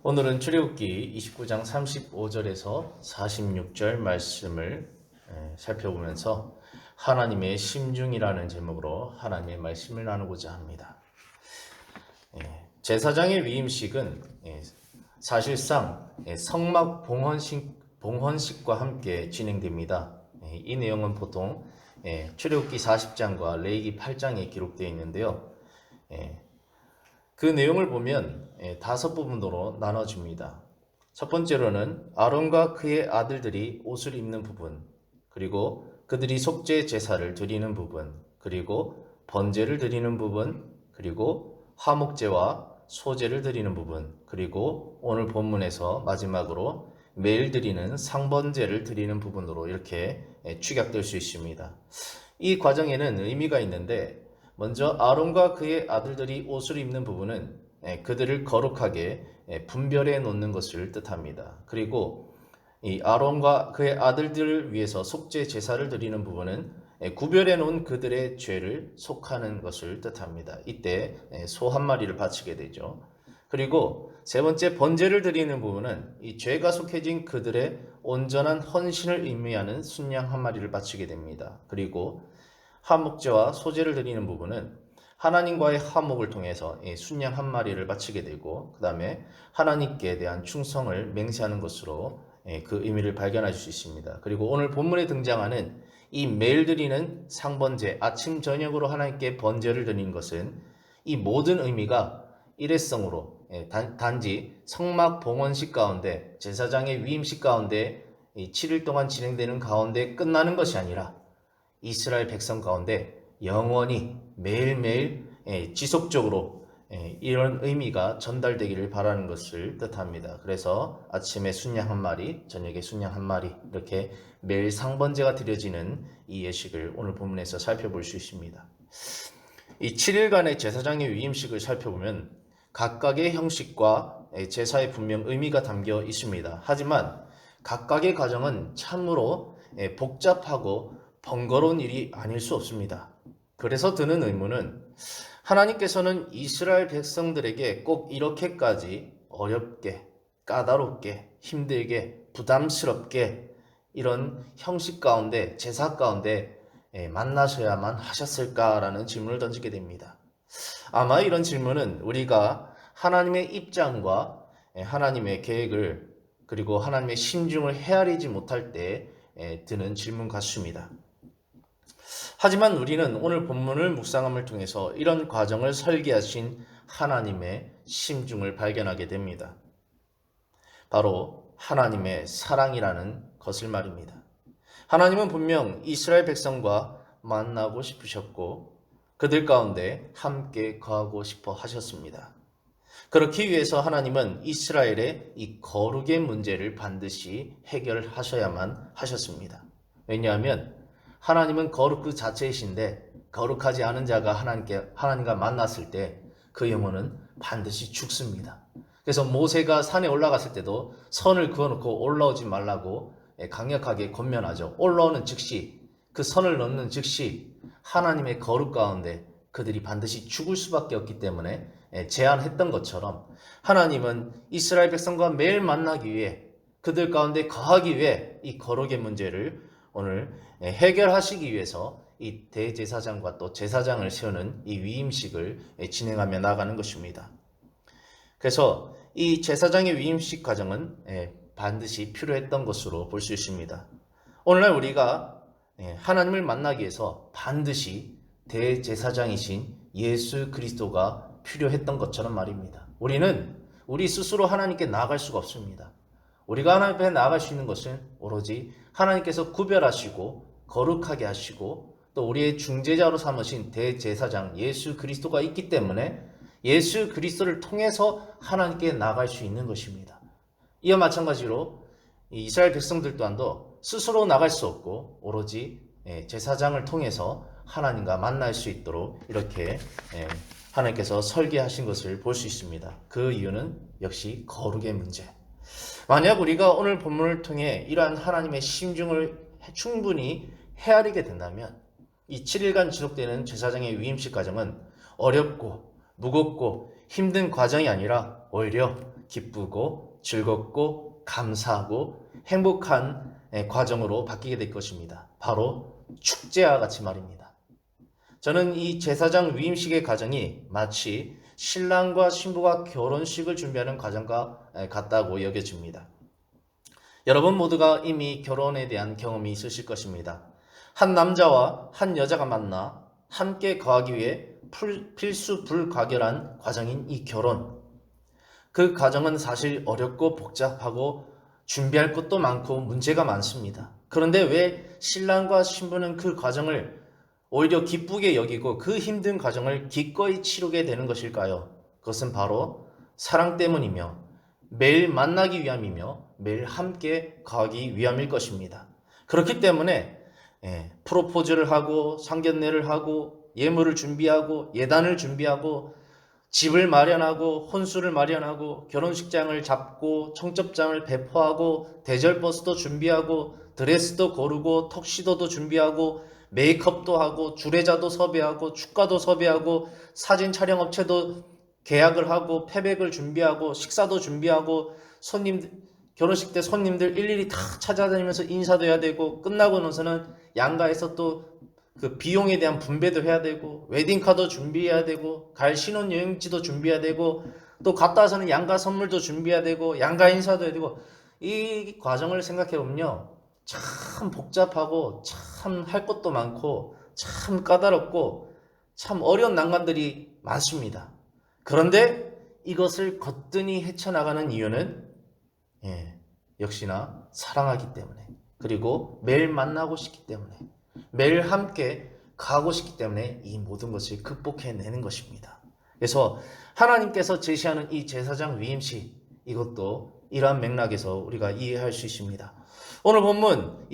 오늘은 출애굽기 29장 35절에서 46절 말씀을 살펴보면서 하나님의 심중이라는 제목으로 하나님의 말씀을 나누고자 합니다. 제사장의 위임식은 사실상 성막 봉헌식과 함께 진행됩니다. 이 내용은 보통 출애굽기 40장과 레위기 8장에 기록되어 있는데요. 그 내용을 보면 5부분으로 나눠집니다. 첫 번째로는 아론과 그의 아들들이 옷을 입는 부분, 그리고 그들이 속죄 제사를 드리는 부분, 그리고 번제를 드리는 부분, 그리고 화목제와 소제를 드리는 부분, 그리고 오늘 본문에서 마지막으로 매일 드리는 상번제를 드리는 부분으로 이렇게 축약될 수 있습니다. 이 과정에는 의미가 있는데, 먼저 아론과 그의 아들들이 옷을 입는 부분은 그들을 거룩하게 분별해 놓는 것을 뜻합니다. 그리고 이 아론과 그의 아들들을 위해서 속죄 제사를 드리는 부분은 구별해 놓은 그들의 죄를 속하는 것을 뜻합니다. 이때 소 한 마리를 바치게 되죠. 그리고 세 번째 번제를 드리는 부분은 이 죄가 속해진 그들의 온전한 헌신을 의미하는 순양 한 마리를 바치게 됩니다. 그리고 화목제와 소제를 드리는 부분은 하나님과의 화목을 통해서 순양 한 마리를 바치게 되고, 그 다음에 하나님께 대한 충성을 맹세하는 것으로 그 의미를 발견할 수 있습니다. 그리고 오늘 본문에 등장하는 이 매일 드리는 상번제, 아침 저녁으로 하나님께 번제를 드리는 것은 이 모든 의미가 일회성으로 단지 성막 봉헌식 가운데, 제사장의 위임식 가운데 7일 동안 진행되는 가운데 끝나는 것이 아니라 이스라엘 백성 가운데 영원히 매일매일 지속적으로 이런 의미가 전달되기를 바라는 것을 뜻합니다. 그래서 아침에 순양 한 마리, 저녁에 순양 한 마리, 이렇게 매일 상번제가 드려지는 이 예식을 오늘 본문에서 살펴볼 수 있습니다. 이 7일간의 제사장의 위임식을 살펴보면 각각의 형식과 제사에 분명 의미가 담겨 있습니다. 하지만 각각의 과정은 참으로 복잡하고 번거로운 일이 아닐 수 없습니다. 그래서 드는 의문은, 하나님께서는 이스라엘 백성들에게 꼭 이렇게까지 어렵게, 까다롭게, 힘들게, 부담스럽게 이런 형식 가운데, 제사 가운데 만나셔야만 하셨을까라는 질문을 던지게 됩니다. 아마 이런 질문은 우리가 하나님의 입장과 하나님의 계획을, 그리고 하나님의 심중을 헤아리지 못할 때 드는 질문 같습니다. 하지만 우리는 오늘 본문을 묵상함을 통해서 이런 과정을 설계하신 하나님의 심중을 발견하게 됩니다. 바로 하나님의 사랑이라는 것을 말입니다. 하나님은 분명 이스라엘 백성과 만나고 싶으셨고 그들 가운데 함께 거하고 싶어 하셨습니다. 그렇기 위해서 하나님은 이스라엘의 이 거룩의 문제를 반드시 해결하셔야만 하셨습니다. 왜냐하면 하나님은 거룩 그 자체이신데, 거룩하지 않은 자가 하나님과 만났을 때 그 영혼은 반드시 죽습니다. 그래서 모세가 산에 올라갔을 때도 선을 그어놓고 올라오지 말라고 강력하게 권면하죠. 올라오는 즉시, 그 선을 넘는 즉시 하나님의 거룩 가운데 그들이 반드시 죽을 수밖에 없기 때문에 제안했던 것처럼, 하나님은 이스라엘 백성과 매일 만나기 위해, 그들 가운데 거하기 위해 이 거룩의 문제를 오늘 해결하시기 위해서 이 대제사장과 또 제사장을 세우는 이 위임식을 진행하며 나가는 것입니다. 그래서 이 제사장의 위임식 과정은 반드시 필요했던 것으로 볼 수 있습니다. 오늘날 우리가 하나님을 만나기 위해서 반드시 대제사장이신 예수 그리스도가 필요했던 것처럼 말입니다. 우리는 우리 스스로 하나님께 나아갈 수가 없습니다. 우리가 하나님 앞에 나아갈 수 있는 것은 오로지 하나님께서 구별하시고 거룩하게 하시고 또 우리의 중재자로 삼으신 대제사장 예수 그리스도가 있기 때문에 예수 그리스도를 통해서 하나님께 나아갈 수 있는 것입니다. 이와 마찬가지로 이스라엘 백성들 또한도 스스로 나갈 수 없고 오로지 제사장을 통해서 하나님과 만날 수 있도록 이렇게 하나님께서 설계하신 것을 볼 수 있습니다. 그 이유는 역시 거룩의 문제. 만약 우리가 오늘 본문을 통해 이러한 하나님의 심중을 충분히 헤아리게 된다면 이 7일간 지속되는 제사장의 위임식 과정은 어렵고 무겁고 힘든 과정이 아니라 오히려 기쁘고 즐겁고 감사하고 행복한 과정으로 바뀌게 될 것입니다. 바로 축제와 같이 말입니다. 저는 이 제사장 위임식의 과정이 마치 신랑과 신부가 결혼식을 준비하는 과정과 같다고 여겨집니다. 여러분 모두가 이미 결혼에 대한 경험이 있으실 것입니다. 한 남자와 한 여자가 만나 함께 거하기 위해 필수 불가결한 과정인 이 결혼. 그 과정은 사실 어렵고 복잡하고 준비할 것도 많고 문제가 많습니다. 그런데 왜 신랑과 신부는 그 과정을 오히려 기쁘게 여기고 그 힘든 과정을 기꺼이 치르게 되는 것일까요? 그것은 바로 사랑 때문이며 매일 만나기 위함이며 매일 함께 가기 위함일 것입니다. 그렇기 때문에 프로포즈를 하고 상견례를 하고 예물을 준비하고 예단을 준비하고 집을 마련하고 혼수를 마련하고 결혼식장을 잡고 청첩장을 배포하고 대절버스도 준비하고 드레스도 고르고 턱시도도 준비하고 메이크업도 하고 주례자도 섭외하고 축가도 섭외하고 사진 촬영 업체도 계약을 하고 패백을 준비하고 식사도 준비하고 결혼식 때 손님들 일일이 다 찾아다니면서 인사도 해야 되고 끝나고 나서는 양가에서 또 그 비용에 대한 분배도 해야 되고 웨딩카도 준비해야 되고 갈 신혼여행지도 준비해야 되고 또 갔다 와서는 양가 선물도 준비해야 되고 양가 인사도 해야 되고 이 과정을 생각해 보면요 참 복잡하고 참 할 것도 많고 참 까다롭고 참 어려운 난관들이 많습니다. 그런데 이것을 거뜬히 헤쳐나가는 이유는 역시나 사랑하기 때문에 그리고 매일 만나고 싶기 때문에 매일 함께 가고 싶기 때문에 이 모든 것을 극복해내는 것입니다. 그래서 하나님께서 제시하는 이 제사장 위임식 이것도 이러한 맥락에서 우리가 이해할 수 있습니다. 오늘 본문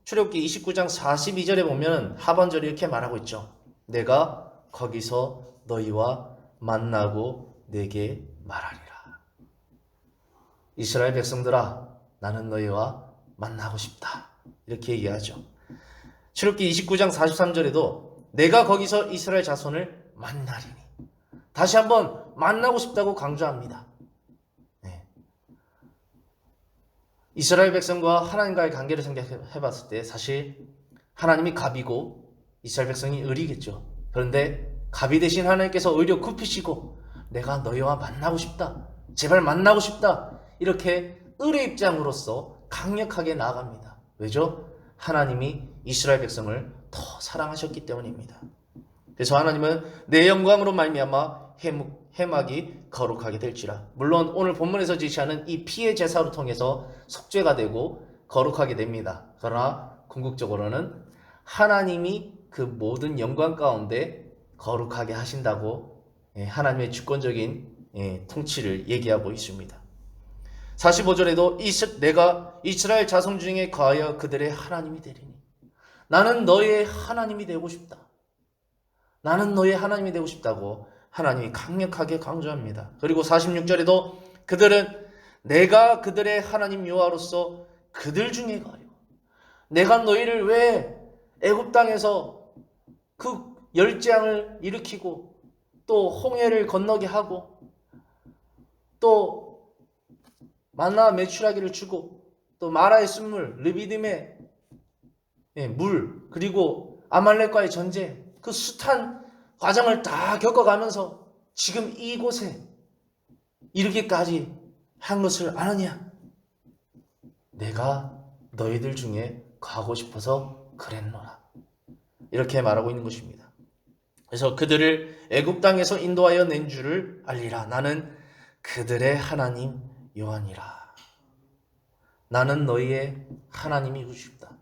출애굽기 29장 42절에 보면 하반절이 이렇게 말하고 있죠. 내가 거기서 너희와 만나고 내게 말하리라. 이스라엘 백성들아 나는 너희와 만나고 싶다. 이렇게 얘기하죠. 출애굽기 29장 43절에도 내가 거기서 이스라엘 자손을 만나리니 다시 한번 만나고 싶다고 강조합니다. 이스라엘 백성과 하나님과의 관계를 생각해 봤을 때 사실 하나님이 갑이고 이스라엘 백성이 을이겠죠. 그런데 갑이 대신 하나님께서 오히려 굽히시고 내가 너희와 만나고 싶다. 제발 만나고 싶다. 이렇게 을의 입장으로서 강력하게 나아갑니다. 왜죠? 하나님이 이스라엘 백성을 더 사랑하셨기 때문입니다. 그래서 하나님은 내 영광으로 말미암아 회막이 거룩하게 될지라. 물론 오늘 본문에서 제시하는 이 피의 제사로 통해서 속죄가 되고 거룩하게 됩니다. 그러나 궁극적으로는 하나님이 그 모든 영광 가운데 거룩하게 하신다고 하나님의 주권적인 통치를 얘기하고 있습니다. 45절에도 내가 이스라엘 자손 중에 거하여 그들의 하나님이 되리니 나는 너의 하나님이 되고 싶다. 나는 너의 하나님이 되고 싶다고 하나님이 강력하게 강조합니다. 그리고 46절에도 그들은 내가 그들의 하나님 여호와로서 그들 중에 거하여 내가 너희를 왜 애굽 땅에서 그 열재앙을 일으키고 또 홍해를 건너게 하고 또 만나 메추라기를 주고 또 마라의 쓴물 르비딤의 물 그리고 아말렉과의 전쟁 그 숱한 과정을 다 겪어가면서 지금 이곳에 이르기까지 한 것을 아느냐? 내가 너희들 중에 가고 싶어서 그랬노라. 이렇게 말하고 있는 것입니다. 그래서 그들을 애굽 땅에서 인도하여 낸 줄을 알리라. 나는 그들의 하나님 여호와니라. 나는 너희의 하나님이고 싶다.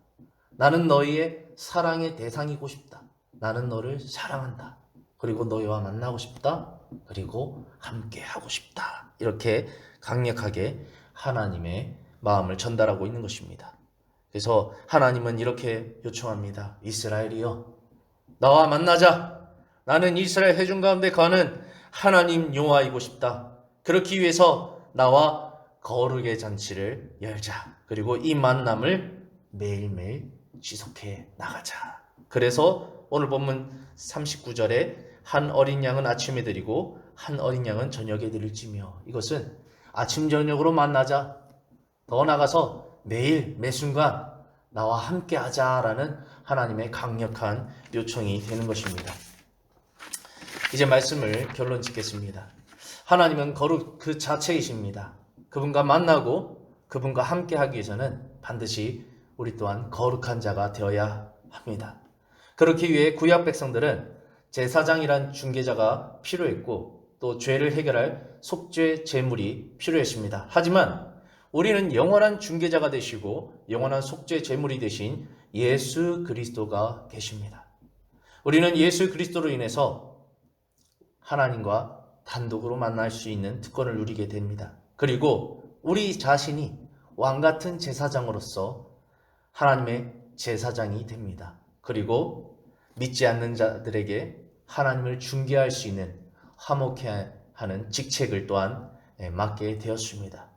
나는 너희의 사랑의 대상이고 싶다. 나는 너를 사랑한다. 그리고 너희와 만나고 싶다. 그리고 함께 하고 싶다. 이렇게 강력하게 하나님의 마음을 전달하고 있는 것입니다. 그래서 하나님은 이렇게 요청합니다. 이스라엘이여, 나와 만나자. 나는 이스라엘 회중 가운데 거하는 하나님 여호와이고 싶다. 그렇기 위해서 나와 거룩의 잔치를 열자. 그리고 이 만남을 매일매일 지속해 나가자. 그래서 오늘 본문 39절에 한 어린 양은 아침에 드리고 한 어린 양은 저녁에 드릴지며, 이것은 아침 저녁으로 만나자. 더 나가서 매일 매순간 나와 함께 하자라는 하나님의 강력한 요청이 되는 것입니다. 이제 말씀을 결론 짓겠습니다. 하나님은 거룩 그 자체이십니다. 그분과 만나고 그분과 함께 하기 위해서는 반드시 우리 또한 거룩한 자가 되어야 합니다. 그렇기 위해 구약 백성들은 제사장이란 중개자가 필요했고 또 죄를 해결할 속죄 제물이 필요했습니다. 하지만 우리는 영원한 중개자가 되시고 영원한 속죄 제물이 되신 예수 그리스도가 계십니다. 우리는 예수 그리스도로 인해서 하나님과 단독으로 만날 수 있는 특권을 누리게 됩니다. 그리고 우리 자신이 왕같은 제사장으로서 하나님의 제사장이 됩니다. 그리고 믿지 않는 자들에게 하나님을 중개할 수 있는 화목해 하는 직책을 또한 맡게 되었습니다.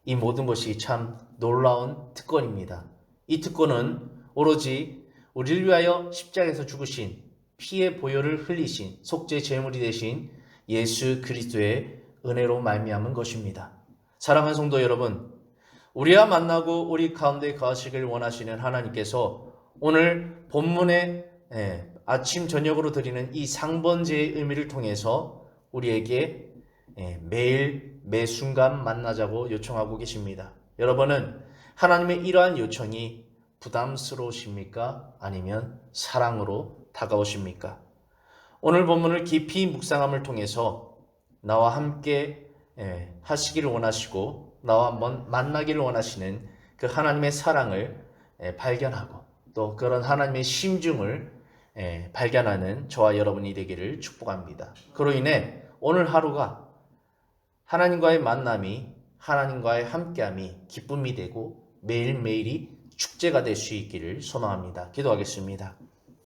이 모든 것이 참 놀라운 특권입니다. 이 특권은 오로지 우리를 위하여 십자가에서 죽으신 피의 보혈을 흘리신 속죄 제물이 되신 예수 그리스도의 은혜로 말미암은 것입니다. 사랑하는 성도 여러분, 우리와 만나고 우리 가운데 거하시길 원하시는 하나님께서 오늘 본문의 아침 저녁으로 드리는 이 상번제의 의미를 통해서 우리에게 매일 매순간 만나자고 요청하고 계십니다. 여러분은 하나님의 이러한 요청이 부담스러우십니까? 아니면 사랑으로 다가오십니까? 오늘 본문을 깊이 묵상함을 통해서 나와 함께 하시기를 원하시고 나와 한번 만나기를 원하시는 그 하나님의 사랑을 발견하고 또 그런 하나님의 심중을 발견하는 저와 여러분이 되기를 축복합니다. 그로 인해 오늘 하루가 하나님과의 만남이 하나님과의 함께함이 기쁨이 되고 매일매일이 축제가 될 수 있기를 소망합니다. 기도하겠습니다.